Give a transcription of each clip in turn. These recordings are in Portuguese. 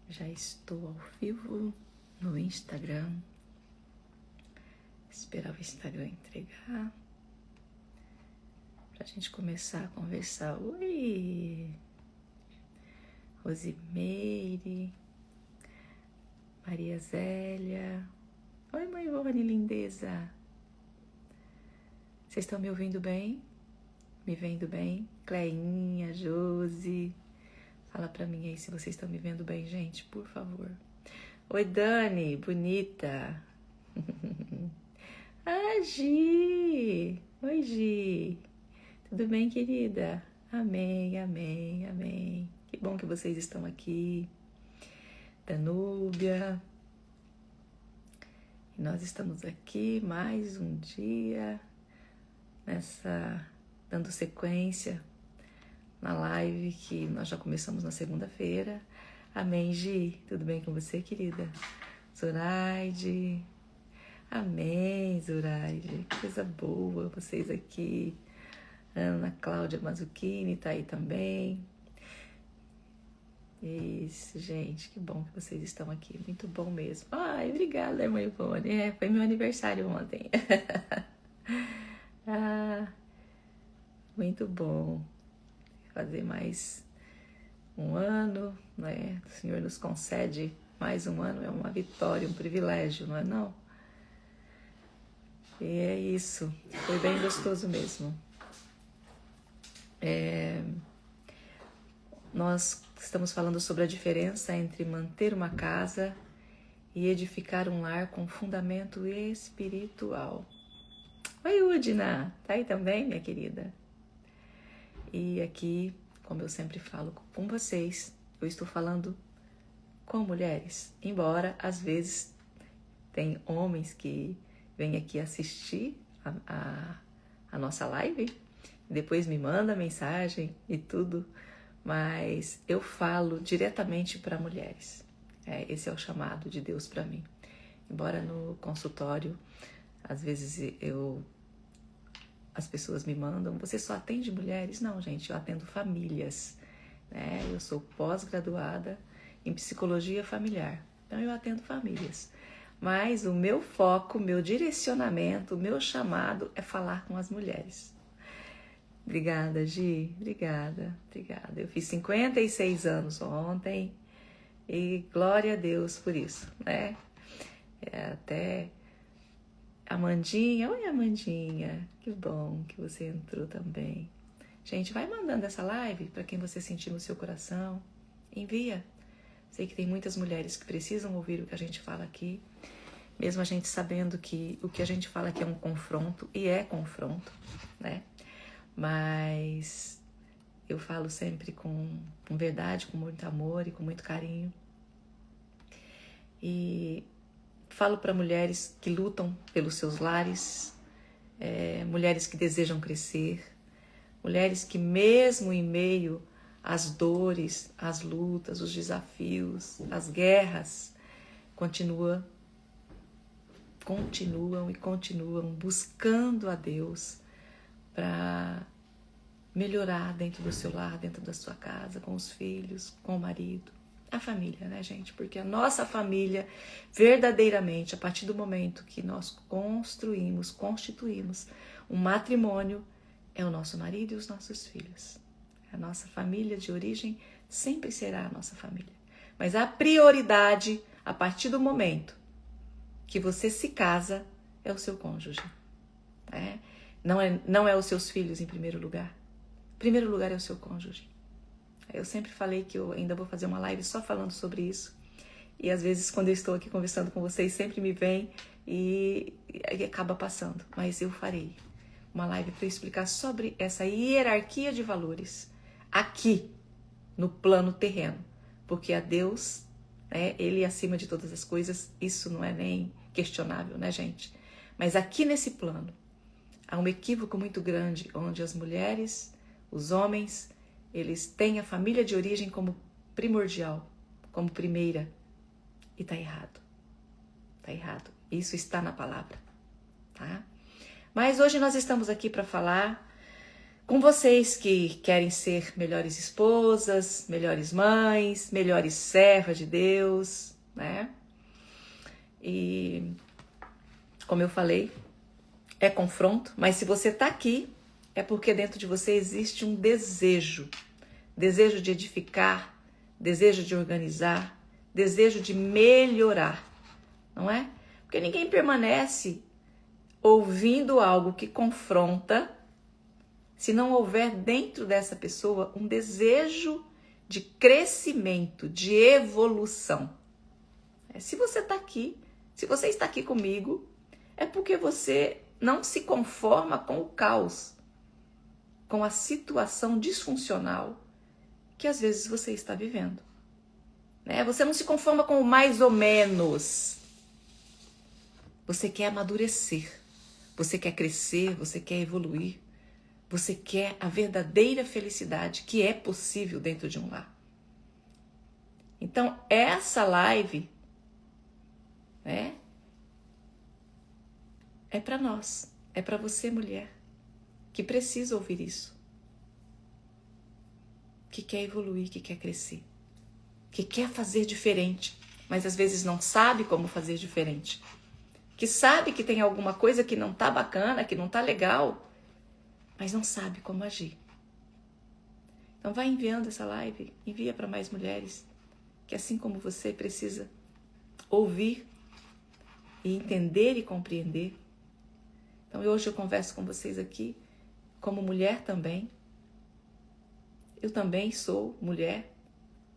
Já estou ao vivo no Instagram. Esperar o Instagram entregar pra gente começar a conversar. Oi, Rosimeire, Maria Zélia. Oi, mãe Ivone, lindeza. Vocês estão me ouvindo bem? Me vendo bem? Cleinha, Josi. Fala pra mim aí se vocês estão me vendo bem, gente, por favor. Oi, Dani, bonita. Ah, Gi. Oi, Gi. Tudo bem, querida? Amém, amém, amém. Que bom que vocês estão aqui. Danúbia. E nós estamos aqui mais um dia dando sequência na live que nós já começamos na segunda-feira. Amém, Gi. Tudo bem com você, querida? Zoraide. Amém, Zoraide. Que coisa boa vocês aqui. Ana Cláudia Mazzucchini tá aí também. Isso, gente. Que bom que vocês estão aqui. Muito bom mesmo. Ai, obrigada, irmã Ivone. Foi meu aniversário ontem. Muito bom. Fazer mais um ano, né? O Senhor nos concede mais um ano, é uma vitória, um privilégio, não é não? E é isso, foi bem gostoso mesmo. Nós estamos falando sobre a diferença entre manter uma casa e edificar um lar com fundamento espiritual. Oi, Udina, tá aí também, minha querida? E aqui, como eu sempre falo com vocês, eu estou falando com mulheres, embora às vezes tem homens que vêm aqui assistir a nossa live, depois me manda mensagem e tudo, mas eu falo diretamente para mulheres. Esse é o chamado de Deus para mim. Embora no consultório, às vezes as pessoas me mandam, você só atende mulheres? Não, gente, eu atendo famílias, né? Eu sou pós-graduada em psicologia familiar, então eu atendo famílias. Mas o meu foco, meu direcionamento, o meu chamado é falar com as mulheres. Obrigada, Gi, obrigada. Eu fiz 56 anos ontem e glória a Deus por isso, né? Até Amandinha, oi Amandinha, que bom que você entrou também. Gente, vai mandando essa live para quem você sentir no seu coração, envia. Sei que tem muitas mulheres que precisam ouvir o que a gente fala aqui, mesmo a gente sabendo que o que a gente fala aqui é um confronto, e é confronto, né? Mas eu falo sempre com verdade, com muito amor e com muito carinho. E falo para mulheres que lutam pelos seus lares, mulheres que desejam crescer, mulheres que mesmo em meio às dores, às lutas, os desafios, as guerras, continuam buscando a Deus para melhorar dentro do seu lar, dentro da sua casa, com os filhos, com o marido. A família, né, gente? Porque a nossa família, verdadeiramente, a partir do momento que nós constituímos um matrimônio, é o nosso marido e os nossos filhos. A nossa família de origem sempre será a nossa família. Mas a prioridade, a partir do momento que você se casa, é o seu cônjuge. Não é os seus filhos em primeiro lugar. Em primeiro lugar é o seu cônjuge. Eu sempre falei que eu ainda vou fazer uma live só falando sobre isso. E às vezes, quando eu estou aqui conversando com vocês, sempre me vem e acaba passando. Mas eu farei uma live para explicar sobre essa hierarquia de valores aqui, no plano terreno. Porque a Deus, né, Ele acima de todas as coisas, isso não é nem questionável, né, gente? Mas aqui nesse plano, há um equívoco muito grande, onde as mulheres, os homens, eles têm a família de origem como primordial, como primeira. E tá errado. Tá errado. Isso está na palavra, tá? Mas hoje nós estamos aqui para falar com vocês que querem ser melhores esposas, melhores mães, melhores servas de Deus, né? E, como eu falei, é confronto, mas se você está aqui, é porque dentro de você existe um desejo de edificar, desejo de organizar, desejo de melhorar, não é? Porque ninguém permanece ouvindo algo que confronta se não houver dentro dessa pessoa um desejo de crescimento, de evolução. Se você está aqui, se você está aqui comigo, é porque você não se conforma com o caos, com a situação disfuncional que às vezes você está vivendo. Você não se conforma com o mais ou menos. Você quer amadurecer, você quer crescer, você quer evoluir. Você quer a verdadeira felicidade que é possível dentro de um lar. Então, essa live é para nós, é para você, mulher, que precisa ouvir isso. Que quer evoluir, que quer crescer, que quer fazer diferente, mas às vezes não sabe como fazer diferente. Que sabe que tem alguma coisa que não tá bacana, que não tá legal, mas não sabe como agir. Então vai enviando essa live, envia para mais mulheres que assim como você precisa ouvir e entender e compreender. Então hoje eu converso com vocês aqui como mulher também. Eu também sou mulher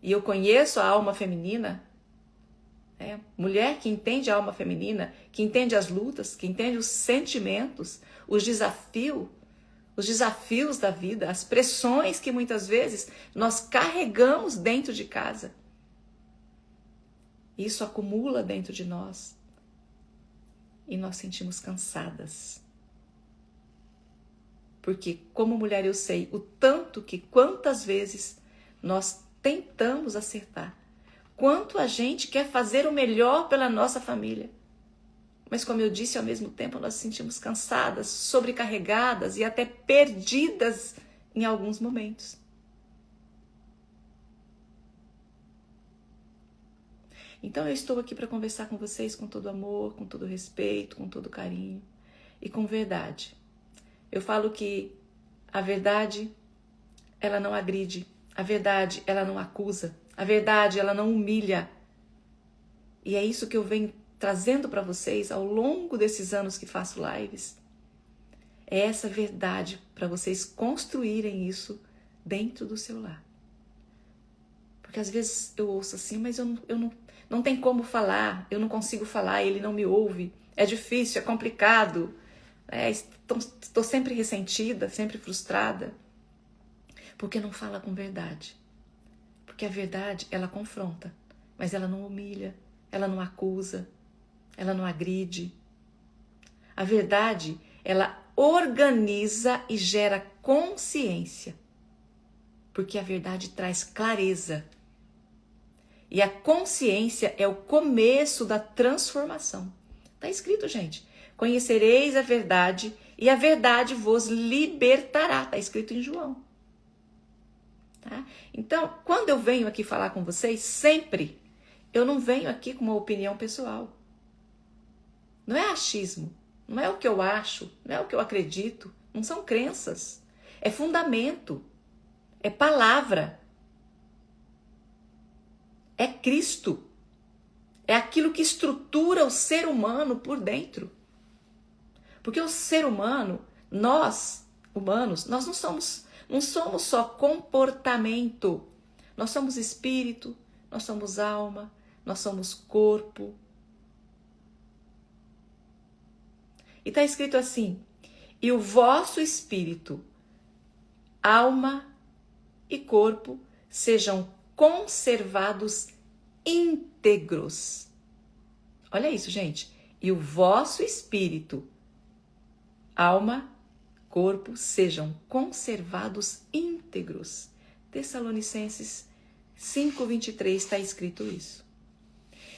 e eu conheço a alma feminina. Mulher que entende a alma feminina, que entende as lutas, que entende os sentimentos, os desafios da vida, as pressões que muitas vezes nós carregamos dentro de casa. Isso acumula dentro de nós e nós sentimos cansadas. Porque como mulher eu sei o tanto que quantas vezes nós tentamos acertar, quanto a gente quer fazer o melhor pela nossa família. Mas como eu disse, ao mesmo tempo nós nos sentimos cansadas, sobrecarregadas e até perdidas em alguns momentos. Então eu estou aqui para conversar com vocês com todo amor, com todo respeito, com todo carinho e com verdade. Eu falo que a verdade, ela não agride, a verdade, ela não acusa, a verdade, ela não humilha. E é isso que eu venho trazendo para vocês ao longo desses anos que faço lives. É essa verdade para vocês construírem isso dentro do seu lar. Porque às vezes eu ouço assim, mas eu não tem como falar, eu não consigo falar, ele não me ouve, é difícil, é complicado, estou sempre ressentida, sempre frustrada, porque não fala com verdade. Porque a verdade, ela confronta, mas ela não humilha, ela não acusa, ela não agride. A verdade, ela organiza e gera consciência, porque a verdade traz clareza. E a consciência é o começo da transformação. Está escrito, gente. Conhecereis a verdade e a verdade vos libertará. Está escrito em João. Tá? Então, quando eu venho aqui falar com vocês, sempre, eu não venho aqui com uma opinião pessoal. Não é achismo. Não é o que eu acho. Não é o que eu acredito. Não são crenças. É fundamento. É palavra. É Cristo. É aquilo que estrutura o ser humano por dentro. Porque o ser humano, nós, humanos, nós não somos só comportamento. Nós somos espírito, nós somos alma, nós somos corpo. E está escrito assim: e o vosso espírito, alma e corpo sejam conservados íntegros. Olha isso, gente. E o vosso espírito, alma, corpo sejam conservados íntegros. Tessalonicenses 5:23 está escrito isso.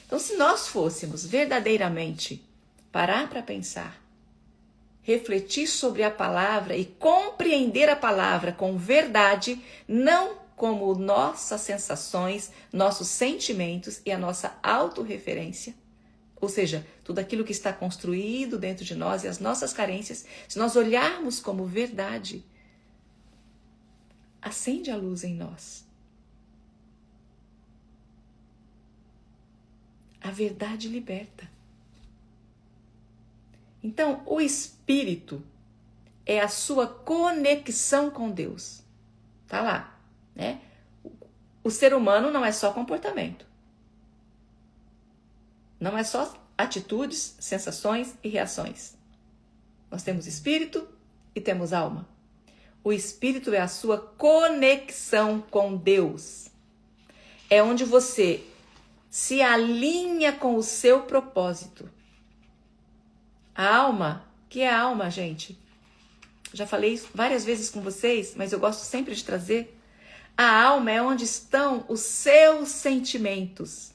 Então, se nós fôssemos verdadeiramente parar para pensar refletir sobre a palavra e compreender a palavra com verdade, não como nossas sensações, nossos sentimentos e a nossa autorreferência, ou seja, tudo aquilo que está construído dentro de nós e as nossas carências, se nós olharmos como verdade, acende a luz em nós. A verdade liberta. Então, o espírito é a sua conexão com Deus. Tá lá, né? O ser humano não é só comportamento. Não é só atitudes, sensações e reações. Nós temos espírito e temos alma. O espírito é a sua conexão com Deus. É onde você se alinha com o seu propósito. A alma, que é a alma, gente? Já falei isso várias vezes com vocês, mas eu gosto sempre de trazer. A alma é onde estão os seus sentimentos,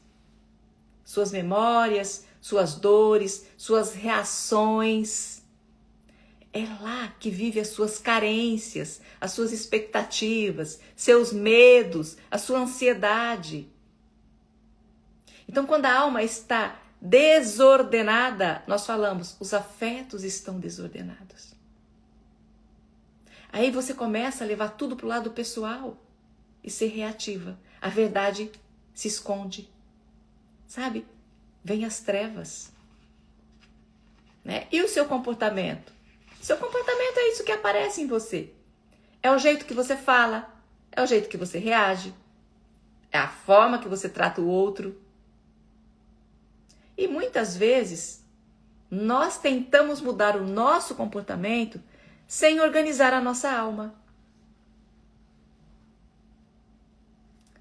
suas memórias, suas dores, suas reações. É lá que vive as suas carências, as suas expectativas, seus medos, a sua ansiedade. Então, quando a alma está desordenada, nós falamos, os afetos estão desordenados. Aí você começa a levar tudo para o lado pessoal e ser reativa. A verdade se esconde, sabe? Vem as trevas. Né? E o seu comportamento? Seu comportamento é isso que aparece em você. É o jeito que você fala, é o jeito que você reage, é a forma que você trata o outro. E muitas vezes, nós tentamos mudar o nosso comportamento sem organizar a nossa alma.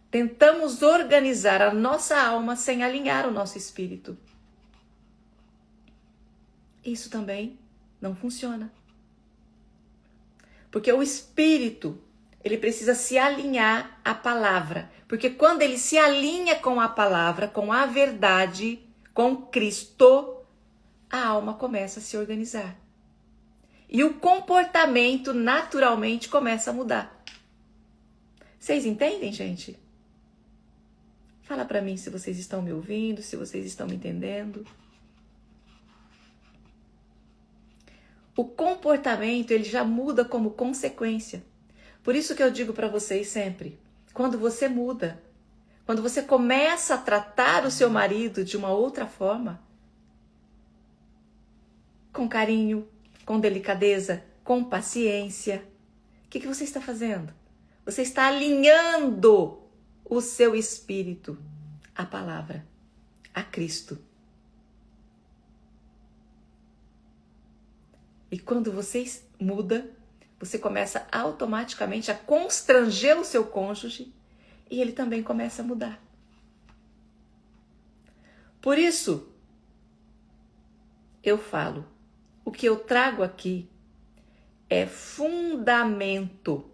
Tentamos organizar a nossa alma sem alinhar o nosso espírito. Isso também não funciona. Porque o espírito, ele precisa se alinhar à palavra. Porque quando ele se alinha com a palavra, com a verdade, com Cristo, a alma começa a se organizar. E o comportamento naturalmente começa a mudar. Vocês entendem, gente? Fala para mim se vocês estão me ouvindo, se vocês estão me entendendo. O comportamento, ele já muda como consequência. Por isso que eu digo para vocês sempre, quando você muda, quando você começa a tratar o seu marido de uma outra forma, com carinho, com delicadeza, com paciência, o que você está fazendo? Você está alinhando o seu espírito à palavra, a Cristo. E quando você muda, você começa automaticamente a constranger o seu cônjuge e ele também começa a mudar. Por isso, eu falo, o que eu trago aqui é fundamento,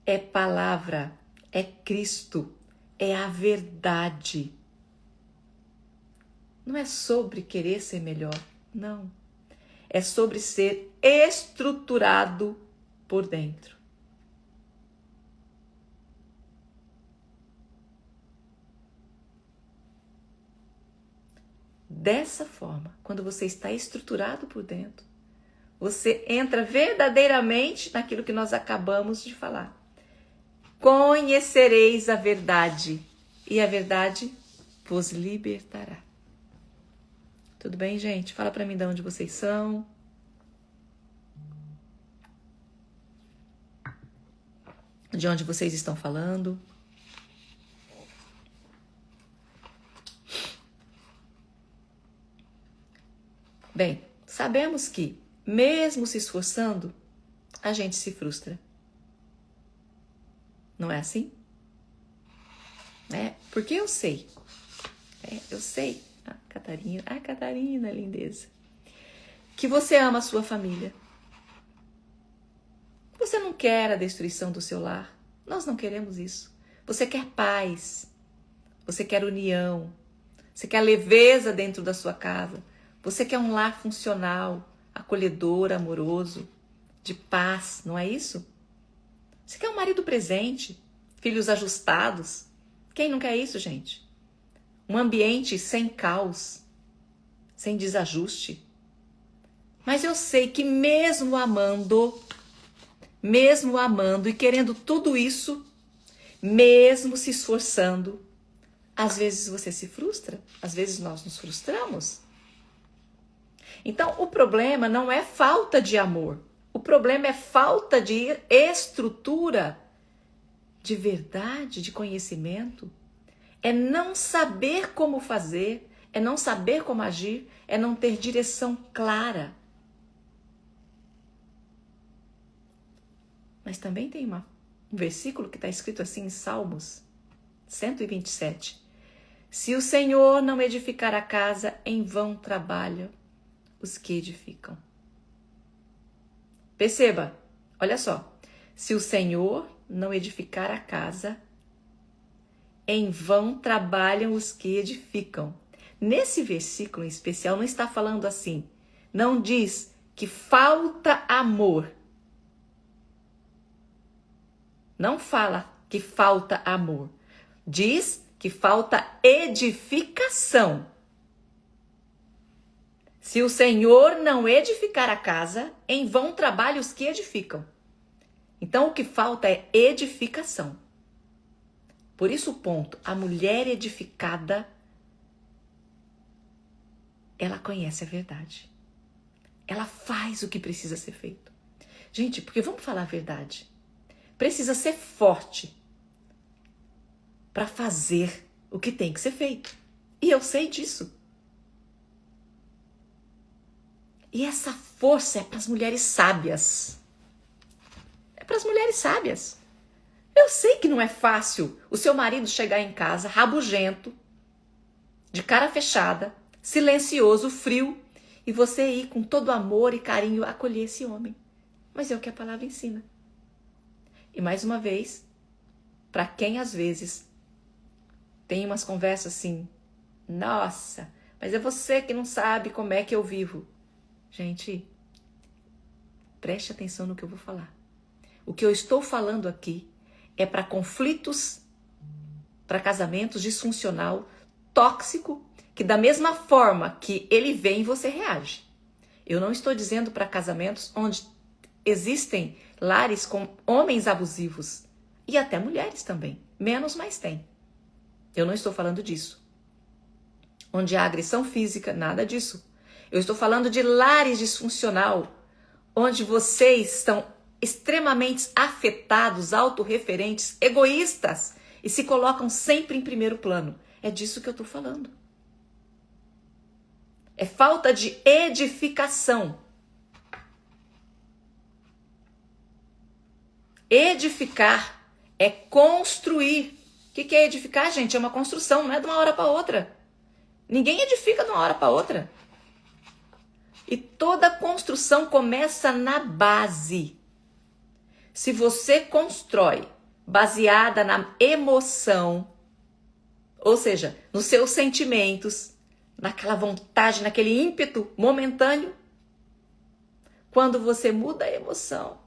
é palavra, é Cristo, é a verdade. Não é sobre querer ser melhor, não. É sobre ser estruturado por dentro. Dessa forma, quando você está estruturado por dentro, você entra verdadeiramente naquilo que nós acabamos de falar. Conhecereis a verdade, e a verdade vos libertará. Tudo bem, gente? Fala pra mim de onde vocês são. De onde vocês estão falando. Bem, sabemos que, mesmo se esforçando, a gente se frustra. Não é assim? Porque eu sei. Eu sei. Catarina, lindeza. Que você ama a sua família. Você não quer a destruição do seu lar. Nós não queremos isso. Você quer paz. Você quer união. Você quer leveza dentro da sua casa. Você quer um lar funcional, acolhedor, amoroso, de paz, não é isso? Você quer um marido presente, filhos ajustados. Quem não quer isso, gente? Um ambiente sem caos, sem desajuste. Mas eu sei que mesmo amando e querendo tudo isso, mesmo se esforçando, às vezes você se frustra, às vezes nós nos frustramos. Então, o problema não é falta de amor, o problema é falta de estrutura, de verdade, de conhecimento. É não saber como fazer, é não saber como agir, é não ter direção clara. Mas também tem um versículo que está escrito assim em Salmos 127. Se o Senhor não edificar a casa, em vão trabalham os que edificam. Perceba, olha só. Se o Senhor não edificar a casa, em vão trabalham os que edificam. Nesse versículo em especial não está falando assim. Não diz que falta amor. Não fala que falta amor. Diz que falta edificação. Se o Senhor não edificar a casa, em vão trabalham os que edificam. Então o que falta é edificação. Por isso o ponto, a mulher edificada, ela conhece a verdade. Ela faz o que precisa ser feito. Gente, porque vamos falar a verdade. Precisa ser forte para fazer o que tem que ser feito. E eu sei disso. E essa força é para as mulheres sábias. É para as mulheres sábias. Eu sei que não é fácil o seu marido chegar em casa rabugento, de cara fechada, silencioso, frio, e você ir com todo amor e carinho acolher esse homem. Mas é o que a palavra ensina. E mais uma vez, para quem às vezes tem umas conversas assim, nossa, mas é você que não sabe como é que eu vivo. Gente, preste atenção no que eu vou falar. O que eu estou falando aqui é para conflitos, para casamentos disfuncional, tóxico, que da mesma forma que ele vem, você reage. Eu não estou dizendo para casamentos onde existem lares com homens abusivos e até mulheres também, menos mas tem. Eu não estou falando disso. Onde há agressão física, nada disso. Eu estou falando de lares disfuncional, onde vocês estão extremamente afetados, autorreferentes, egoístas e se colocam sempre em primeiro plano. É disso que eu estou falando. É falta de edificação. Edificar é construir. O que é edificar, gente? É uma construção, não é de uma hora para outra. Ninguém edifica de uma hora para outra. E toda construção começa na base. Se você constrói baseada na emoção, ou seja, nos seus sentimentos, naquela vontade, naquele ímpeto momentâneo, quando você muda a emoção,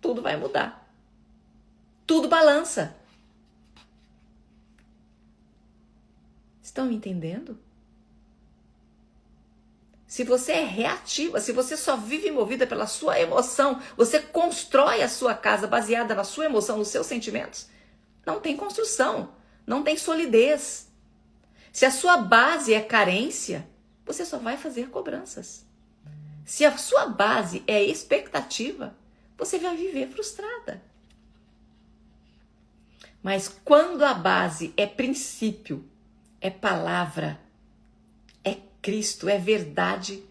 tudo vai mudar. Tudo balança. Estão me entendendo? Se você é reativa, se você só vive movida pela sua emoção, você constrói a sua casa baseada na sua emoção, nos seus sentimentos, não tem construção, não tem solidez. Se a sua base é carência, você só vai fazer cobranças. Se a sua base é expectativa, você vai viver frustrada. Mas quando a base é princípio, é palavra, é Cristo, é verdade,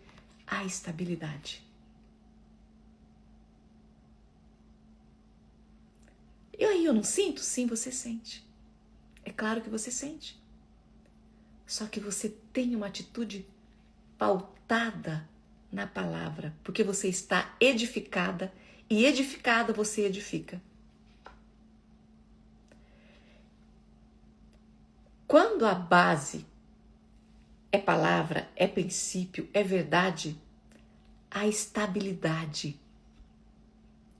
há estabilidade. E aí, eu não sinto? Sim, você sente. É claro que você sente. Só que você tem uma atitude pautada na palavra, porque você está edificada e edificada você edifica. Quando a base é palavra, é princípio, é verdade, há estabilidade.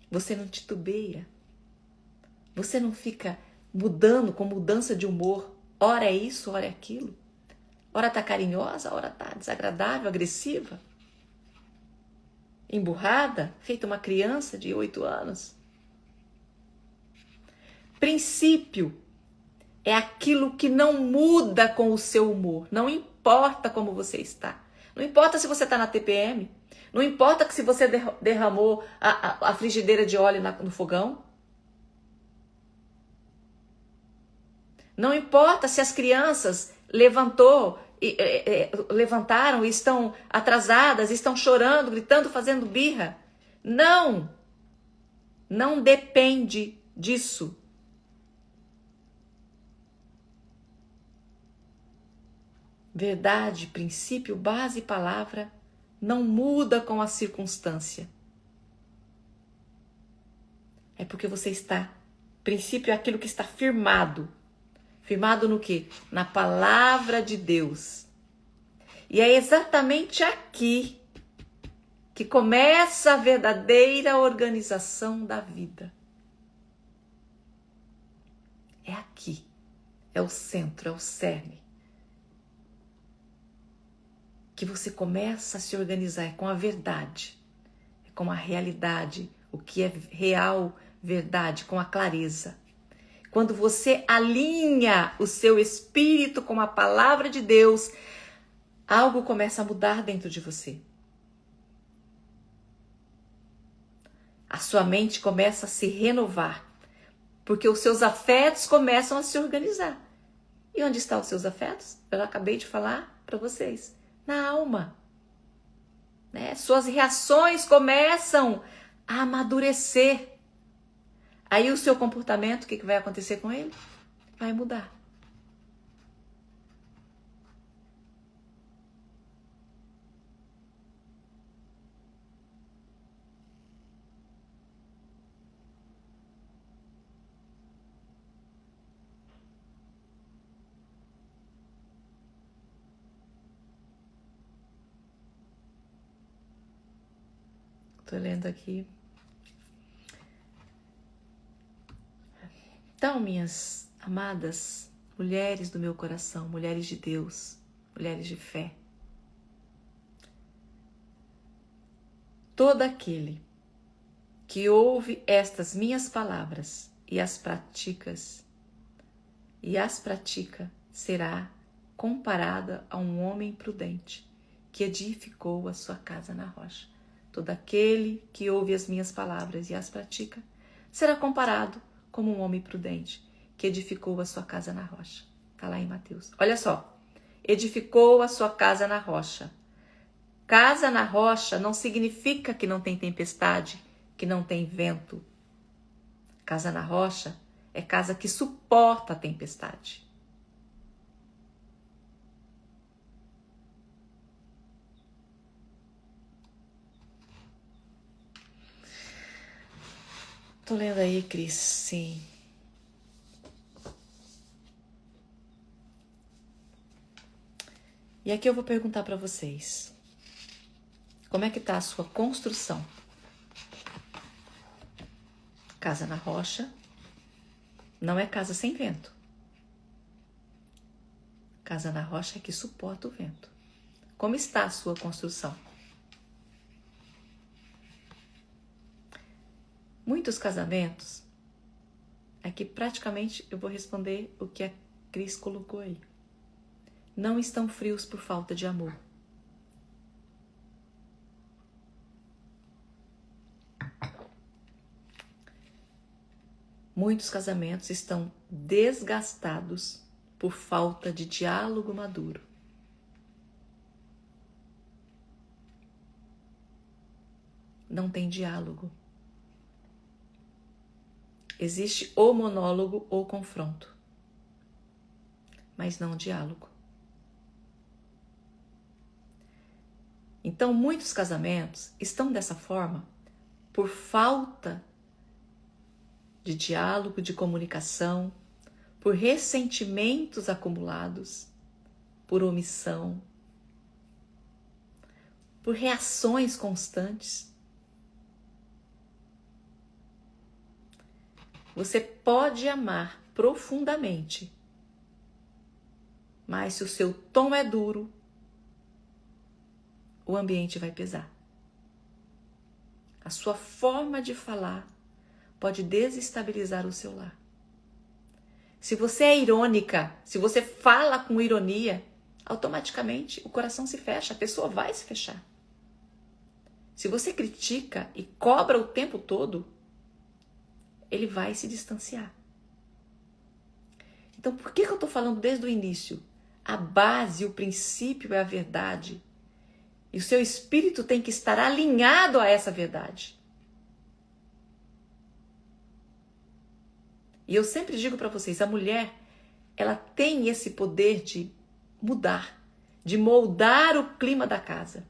Você não titubeia. Você não fica mudando com mudança de humor. Ora é isso, ora é aquilo. Ora tá carinhosa, ora tá desagradável, agressiva. Emburrada, feita uma criança de 8 anos. Princípio é aquilo que não muda com o seu humor. Não importa como você está. Não importa se você está na TPM. Não importa que se você derramou a frigideira de óleo no fogão. Não importa se as crianças levantaram e estão atrasadas, estão chorando, gritando, fazendo birra. Não depende disso. Verdade, princípio, base e palavra não muda com a circunstância. É porque você está. Princípio é aquilo que está firmado. Firmado no quê? Na palavra de Deus. E é exatamente aqui que começa a verdadeira organização da vida. É aqui. É o centro, é o cerne. Que você começa a se organizar, é com a verdade, é com a realidade, o que é real, verdade, com a clareza. Quando você alinha o seu espírito com a palavra de Deus, algo começa a mudar dentro de você. A sua mente começa a se renovar, porque os seus afetos começam a se organizar. E onde estão os seus afetos? Eu acabei de falar para vocês. Na alma, né? Suas reações começam a amadurecer. Aí o seu comportamento, o que vai acontecer com ele? Vai mudar. Estou lendo aqui. Então, minhas amadas mulheres do meu coração, mulheres de Deus, mulheres de fé, todo aquele que ouve estas minhas palavras e as pratica será comparada a um homem prudente que edificou a sua casa na rocha. Todo aquele que ouve as minhas palavras e as pratica será comparado como um homem prudente que edificou a sua casa na rocha. Está lá em Mateus. Olha só. Edificou a sua casa na rocha. Casa na rocha não significa que não tem tempestade, que não tem vento. Casa na rocha é casa que suporta a tempestade. Tô lendo aí, Cris, sim. E aqui eu vou perguntar para vocês. Como é que tá a sua construção? Casa na rocha não é casa sem vento. Casa na rocha é que suporta o vento. Como está a sua construção? Muitos casamentos, aqui praticamente eu vou responder o que a Cris colocou aí. Não estão frios por falta de amor. Muitos casamentos estão desgastados por falta de diálogo maduro. Não tem diálogo. Existe ou monólogo ou confronto, mas não diálogo. Então, muitos casamentos estão dessa forma por falta de diálogo, de comunicação, por ressentimentos acumulados, por omissão, por reações constantes. Você pode amar profundamente, mas se o seu tom é duro, o ambiente vai pesar. A sua forma de falar pode desestabilizar o seu lar. Se você é irônica, se você fala com ironia, automaticamente o coração se fecha, a pessoa vai se fechar. Se você critica e cobra o tempo todo, ele vai se distanciar. Então, por que eu estou falando desde o início? A base, o princípio é a verdade. E o seu espírito tem que estar alinhado a essa verdade. E eu sempre digo para vocês, a mulher, ela tem esse poder de mudar, de moldar o clima da casa.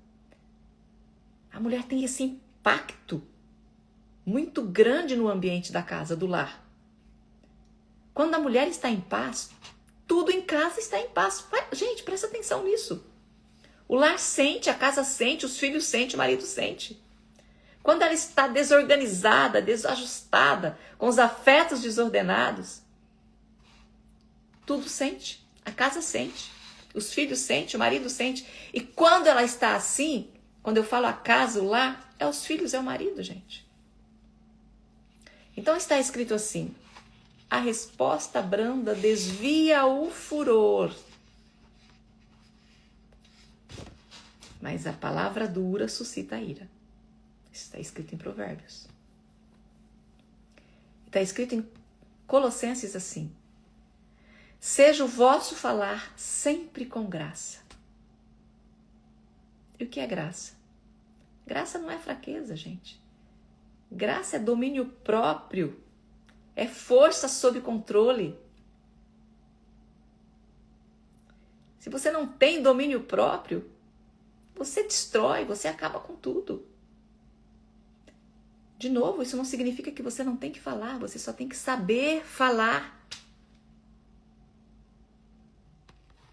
A mulher tem esse impacto muito grande no ambiente da casa, do lar. Quando a mulher está em paz, tudo em casa está em paz. Gente, presta atenção nisso. O lar sente, a casa sente, os filhos sentem, o marido sente. Quando ela está desorganizada, desajustada, com os afetos desordenados, tudo sente. A casa sente, os filhos sentem, o marido sente. E quando ela está assim, quando eu falo a casa, o lar, é os filhos, é o marido, gente. Então está escrito assim: a resposta branda desvia o furor, mas a palavra dura suscita a ira. Está escrito em Provérbios. Está escrito em Colossenses assim: seja o vosso falar sempre com graça. E o que é graça? Graça não é fraqueza, gente. Graça é domínio próprio. É força sob controle. Se você não tem domínio próprio, você destrói, você acaba com tudo. De novo, isso não significa que você não tem que falar, você só tem que saber falar.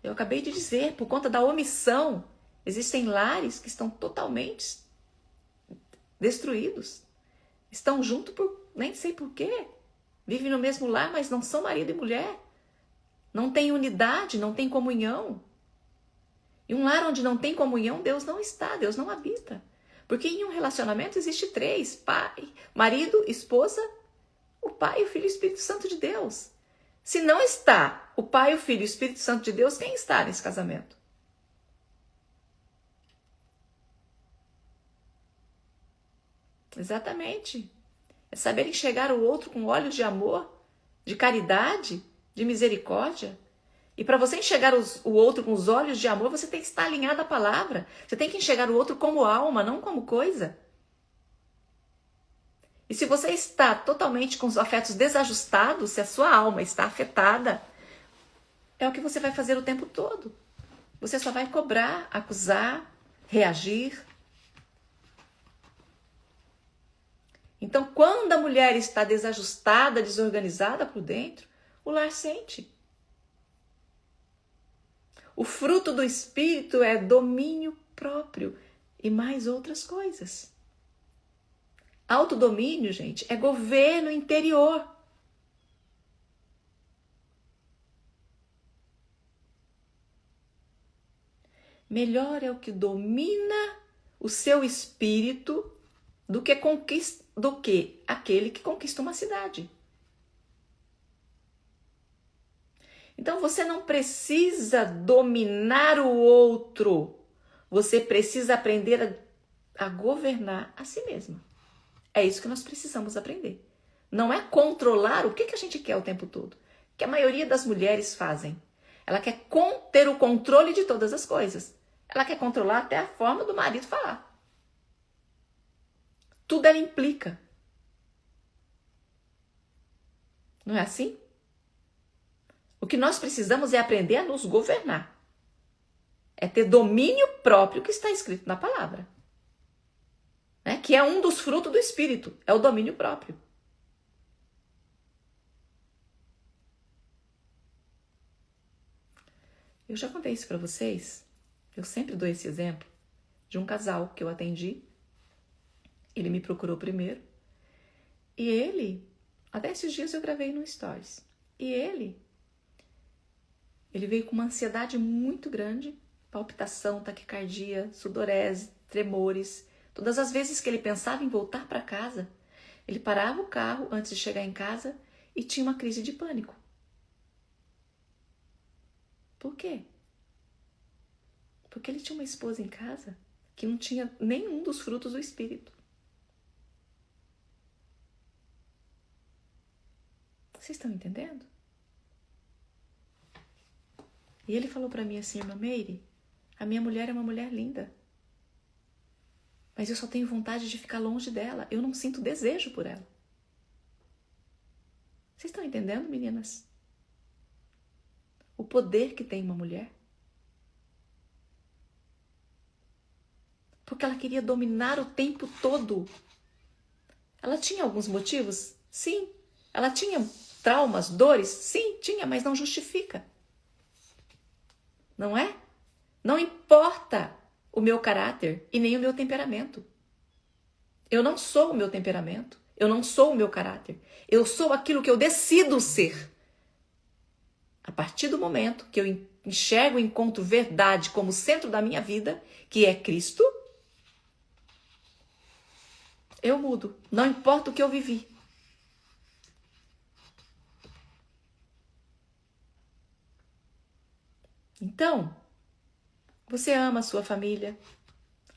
Eu acabei de dizer, por conta da omissão, existem lares que estão totalmente destruídos. Estão juntos por nem sei por quê. Vivem no mesmo lar, mas não são marido e mulher. Não tem unidade, não tem comunhão. E um lar onde não tem comunhão, Deus não está, Deus não habita. Porque em um relacionamento existe três: pai, marido, esposa, o Pai, o Filho e o Espírito Santo de Deus. Se não está o Pai, o Filho e o Espírito Santo de Deus, quem está nesse casamento? Exatamente. É saber enxergar o outro com olhos de amor, de caridade, de misericórdia. E para você enxergar o outro com os olhos de amor, você tem que estar alinhado à palavra. Você tem que enxergar o outro como alma, não como coisa. E se você está totalmente com os afetos desajustados, se a sua alma está afetada, é o que você vai fazer o tempo todo. Você só vai cobrar, acusar, reagir. Então, quando a mulher está desajustada, desorganizada por dentro, o lar sente. O fruto do Espírito é domínio próprio e mais outras coisas. Autodomínio, gente, é governo interior. Melhor é o que domina o seu espírito do que aquele que conquista uma cidade. Então você não precisa dominar o outro, você precisa aprender a governar a si mesma. É isso que nós precisamos aprender. Não é controlar o que a gente quer o tempo todo, que a maioria das mulheres fazem. Ela quer ter o controle de todas as coisas. Ela quer controlar até a forma do marido falar. Tudo ela implica. Não é assim? O que nós precisamos é aprender a nos governar. É ter domínio próprio que está escrito na palavra. Né? Que é um dos frutos do Espírito. É o domínio próprio. Eu já contei isso para vocês. Eu sempre dou esse exemplo. de um casal que eu atendi. Ele me procurou primeiro. E ele, até esses dias eu gravei no Stories. E ele veio com uma ansiedade muito grande, palpitação, taquicardia, sudorese, tremores. Todas as vezes que ele pensava em voltar para casa, ele parava o carro antes de chegar em casa e tinha uma crise de pânico. Por quê? Porque ele tinha uma esposa em casa que não tinha nenhum dos frutos do Espírito. Vocês estão entendendo? E ele falou para mim assim, irmã Meire, a minha mulher é uma mulher linda, mas eu só tenho vontade de ficar longe dela, eu não sinto desejo por ela. Vocês estão entendendo, meninas? O poder que tem uma mulher? Porque ela queria dominar o tempo todo. Ela tinha alguns motivos? Sim. Ela tinha traumas, dores? Sim, tinha, mas não justifica. Não é? Não importa o meu caráter e nem o meu temperamento. Eu não sou o meu temperamento. Eu não sou o meu caráter. Eu sou aquilo que eu decido ser. A partir do momento que eu enxergo e encontro verdade como centro da minha vida, que é Cristo, eu mudo. Não importa o que eu vivi. Então, você ama a sua família,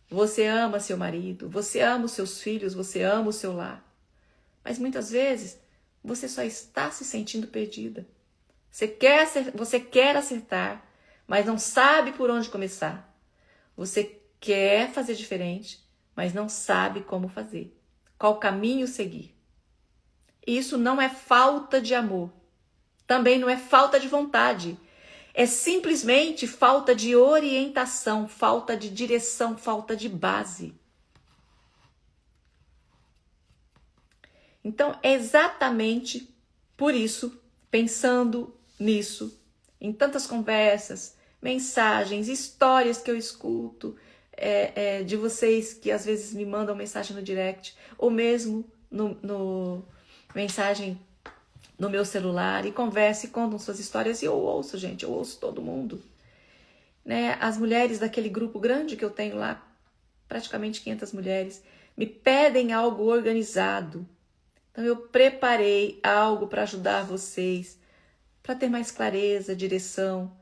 você ama seu marido, você ama os seus filhos, você ama o seu lar. Mas muitas vezes você só está se sentindo perdida. Você quer acertar, mas não sabe por onde começar. Você quer fazer diferente, mas não sabe como fazer. Qual caminho seguir. E isso não é falta de amor. Também não é falta de vontade. É simplesmente falta de orientação, falta de direção, falta de base. Então, é exatamente por isso, pensando nisso, em tantas conversas, mensagens, histórias que eu escuto de vocês que às vezes me mandam mensagem no direct, ou mesmo no mensagem no meu celular, e conversam e contam suas histórias, e eu ouço, gente, eu ouço todo mundo. Né? As mulheres daquele grupo grande que eu tenho lá, praticamente 500 mulheres, me pedem algo organizado. Então eu preparei algo para ajudar vocês, para ter mais clareza, direção.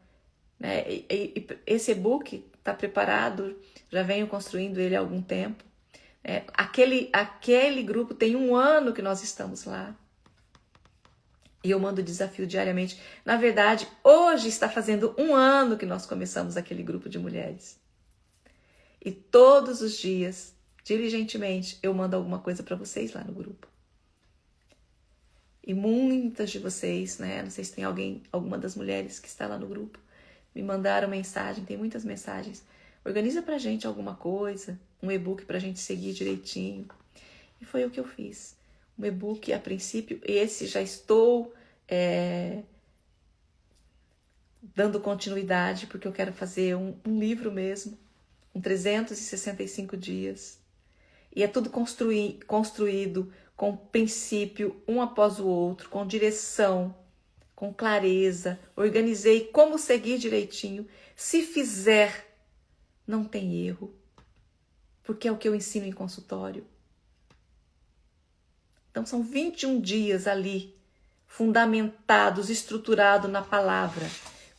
Né? E esse e-book está preparado, já venho construindo ele há algum tempo. Aquele grupo tem 1 ano que nós estamos lá. E eu mando desafio diariamente. Na verdade, hoje está fazendo 1 ano que nós começamos aquele grupo de mulheres. E todos os dias, diligentemente, eu mando alguma coisa para vocês lá no grupo. E muitas de vocês, né? Não sei se tem alguma das mulheres que está lá no grupo, me mandaram mensagem, tem muitas mensagens. Organiza pra gente alguma coisa, um e-book pra gente seguir direitinho. E foi o que eu fiz. Um e-book, a princípio, esse já estou dando continuidade, porque eu quero fazer um livro mesmo, com 365 dias. E é tudo construído com princípio, um após o outro, com direção, com clareza. Organizei como seguir direitinho. Se fizer, não tem erro, porque é o que eu ensino em consultório. Então são 21 dias ali, fundamentados, estruturados na palavra,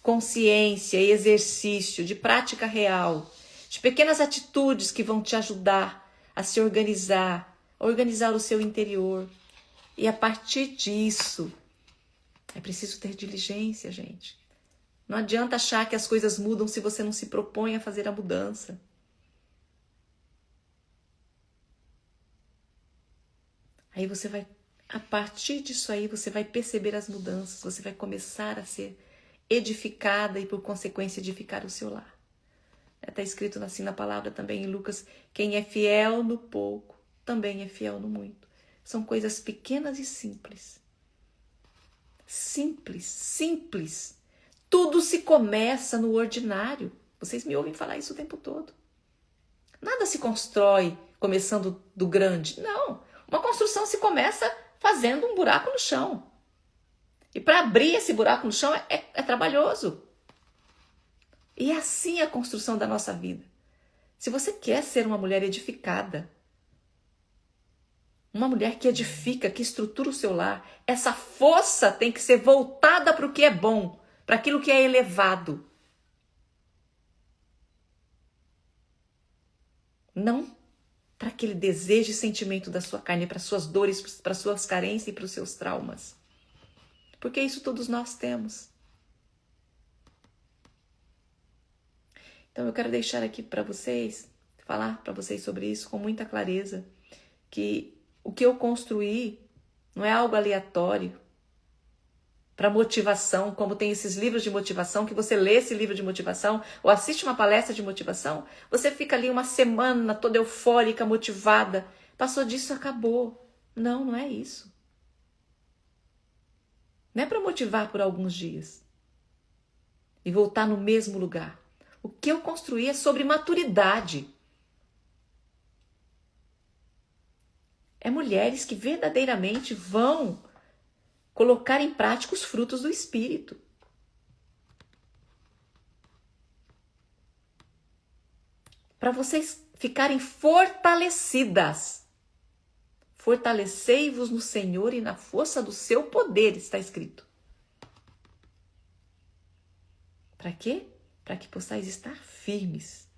consciência, exercício, de prática real, de pequenas atitudes que vão te ajudar a se organizar, a organizar o seu interior. E a partir disso, é preciso ter diligência, gente. Não adianta achar que as coisas mudam se você não se propõe a fazer a mudança. Aí você vai, a partir disso aí, você vai perceber as mudanças, você vai começar a ser edificada e, por consequência, edificar o seu lar. Está escrito assim na palavra também em Lucas, quem é fiel no pouco, também é fiel no muito. São coisas pequenas e simples. Simples, simples. Tudo se começa no ordinário. Vocês me ouvem falar isso o tempo todo. Nada se constrói começando do grande. Não. Uma construção se começa fazendo um buraco no chão. E para abrir esse buraco no chão é trabalhoso. E é assim a construção da nossa vida. Se você quer ser uma mulher edificada, uma mulher que edifica, que estrutura o seu lar, essa força tem que ser voltada para o que é bom, para aquilo que é elevado. Não para aquele desejo e sentimento da sua carne, para suas dores, para suas carências e para os seus traumas. Porque isso todos nós temos. Então eu quero deixar aqui para vocês, falar para vocês sobre isso com muita clareza, que o que eu construí não é algo aleatório, para motivação, como tem esses livros de motivação, que você lê esse livro de motivação ou assiste uma palestra de motivação, você fica ali uma semana toda eufórica, motivada, passou disso, acabou. Não, não é isso. Não é para motivar por alguns dias e voltar no mesmo lugar. O que eu construí é sobre maturidade. É mulheres que verdadeiramente vão colocar em prática os frutos do Espírito. Para vocês ficarem fortalecidas. Fortalecei-vos no Senhor e na força do seu poder, está escrito. Para quê? Para que possais estar firmes.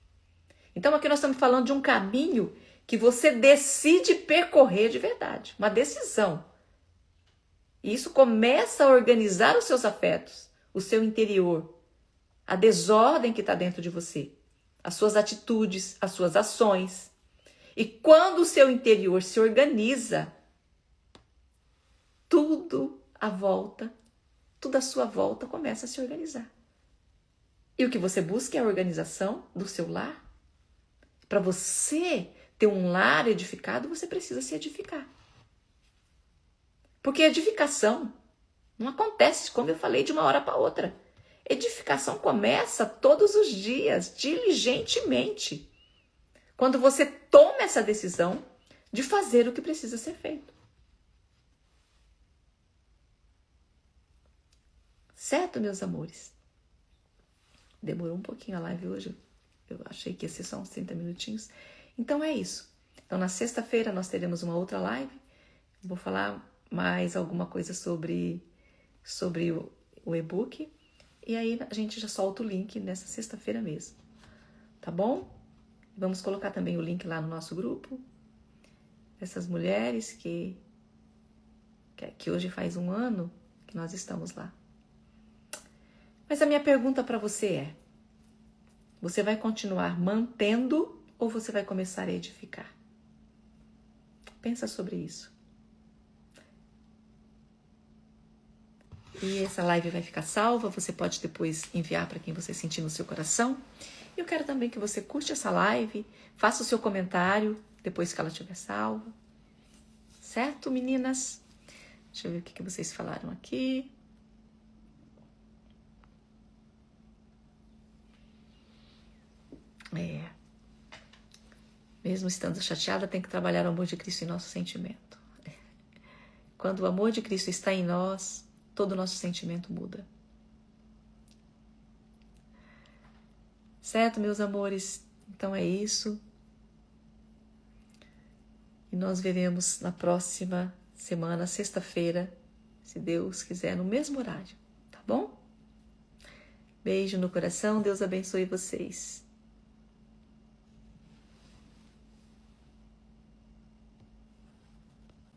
Então aqui nós estamos falando de um caminho que você decide percorrer de verdade. Uma decisão. E isso começa a organizar os seus afetos, o seu interior, a desordem que está dentro de você, as suas atitudes, as suas ações. E quando o seu interior se organiza, tudo à volta, tudo à sua volta começa a se organizar. E o que você busca é a organização do seu lar. Para você ter um lar edificado, você precisa se edificar. Porque edificação não acontece, como eu falei, de uma hora para outra. Edificação começa todos os dias, diligentemente. Quando você toma essa decisão de fazer o que precisa ser feito. Certo, meus amores? Demorou um pouquinho a live hoje. Eu achei que ia ser só uns 30 minutinhos. Então é isso. Então na sexta-feira nós teremos uma outra live. Vou falar mais alguma coisa sobre o e-book. E aí a gente já solta o link nessa sexta-feira mesmo. Tá bom? Vamos colocar também o link lá no nosso grupo. Essas mulheres que hoje faz 1 ano que nós estamos lá. Mas a minha pergunta para você é: você vai continuar mantendo ou você vai começar a edificar? Pensa sobre isso. E essa live vai ficar salva, você pode depois enviar para quem você sentir no seu coração. E eu quero também que você curte essa live, faça o seu comentário depois que ela estiver salva. Certo, meninas? Deixa eu ver o que vocês falaram aqui. Mesmo estando chateada, tem que trabalhar o amor de Cristo em nosso sentimento. Quando o amor de Cristo está em nós, todo o nosso sentimento muda. Certo, meus amores? Então é isso. E nós veremos na próxima semana, sexta-feira, se Deus quiser, no mesmo horário. Tá bom? Beijo no coração, Deus abençoe vocês.